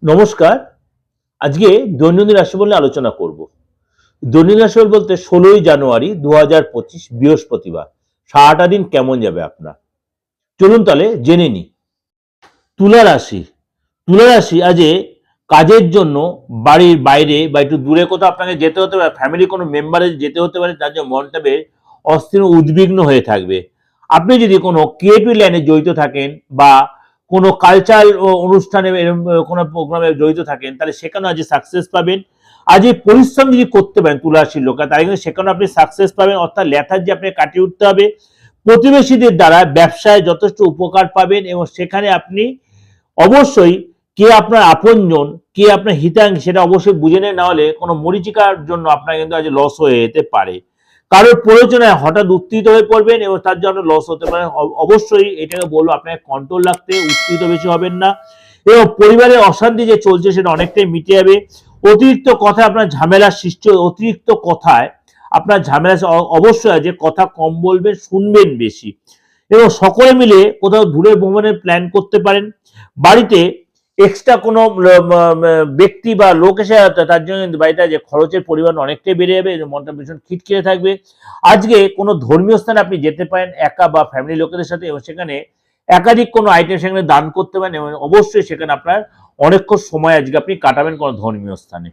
নমস্কার। আজকে দৈনন্দিন রাশিফল নিয়ে আলোচনা করব। দৈনন্দিন রাশিফল বলতে ১৬ই জানুয়ারি ২০২৫ বৃহস্পতিবার। সারাটা দিন কেমন যাবে আপনার? চলুন তাহলে জেনে নিই। তুলা রাশি। তুলা রাশি আজ কাজের জন্য বাড়ির বাইরে বা একটু দূরে কোথাও আপনাকে যেতে হতে পারে, ফ্যামিলির কোনো মেম্বারের যেতে হতে পারে, তার জন্য মনটা বেশ অস্থির ও উদ্বিগ্ন হয়ে থাকবে। আপনি যদি কোনো ক্রিয়েটিভ লাইনে জড়িত থাকেন বা কোনো কালচারাল অনুষ্ঠানে এরকম কোনো প্রোগ্রামে জড়িত থাকেন, তাহলে সেখানেও আজ সাকসেস পাবেন। আজ এই পরিশ্রম যদি করতে পারেন তুলা রাশির লোকেরা, তাহলে কিন্তু সেখানেও আপনি সাকসেস পাবেন, অর্থাৎ লেথার্জি আপনাকে কাটিয়ে উঠতে হবে। প্রতিবেশীদের দ্বারা ব্যবসায় যথেষ্ট উপকার পাবেন এবং সেখানে আপনি অবশ্যই কে আপনার আপনজন, কে আপনার হিতাংশী সেটা অবশ্যই বুঝে নেন, না হলে কোনো মরীচিকার জন্য আপনার কিন্তু আজ লস হয়ে যেতে পারে। কারোর প্রয়োজনে হঠাৎ উত্তেজিত হয়ে পড়বেন এবং তার জন্য লস হতে পারে। অবশ্যই এটাকে বলবো আপনাকে কন্ট্রোল রাখতে, উত্তেজিত বেশি হবেন না এবং পরিবারের অশান্তি যে চলছে সেটা অনেকটাই মিটে যাবে। অতিরিক্ত কথায় আপনার ঝামেলার সৃষ্টি, অতিরিক্ত কথায় আপনার ঝামেলা অবশ্যই আছে, কথা কম বলবেন, শুনবেন বেশি এবং সকলে মিলে কোথাও দূরে ভ্রমণের প্ল্যান করতে পারেন। বাড়িতে এক্সট্রা কোনো ব্যক্তি বা লোক এসে তার জন্য কিন্তু বাড়িতে যে খরচের পরিমাণ অনেকটাই বেড়ে যাবে, মনটা ভীষণ খিটখিটে থাকবে। আজকে কোনো ধর্মীয় স্থানে আপনি যেতে পারেন একা বা ফ্যামিলি লোকেদের সাথে এবং সেখানে একাধিক কোনো আইটেম সেখানে দান করতে পারেন এবং অবশ্যই সেখানে আপনার অনেকক্ষণ সময় আজকে আপনি কাটাবেন কোনো ধর্মীয় স্থানে।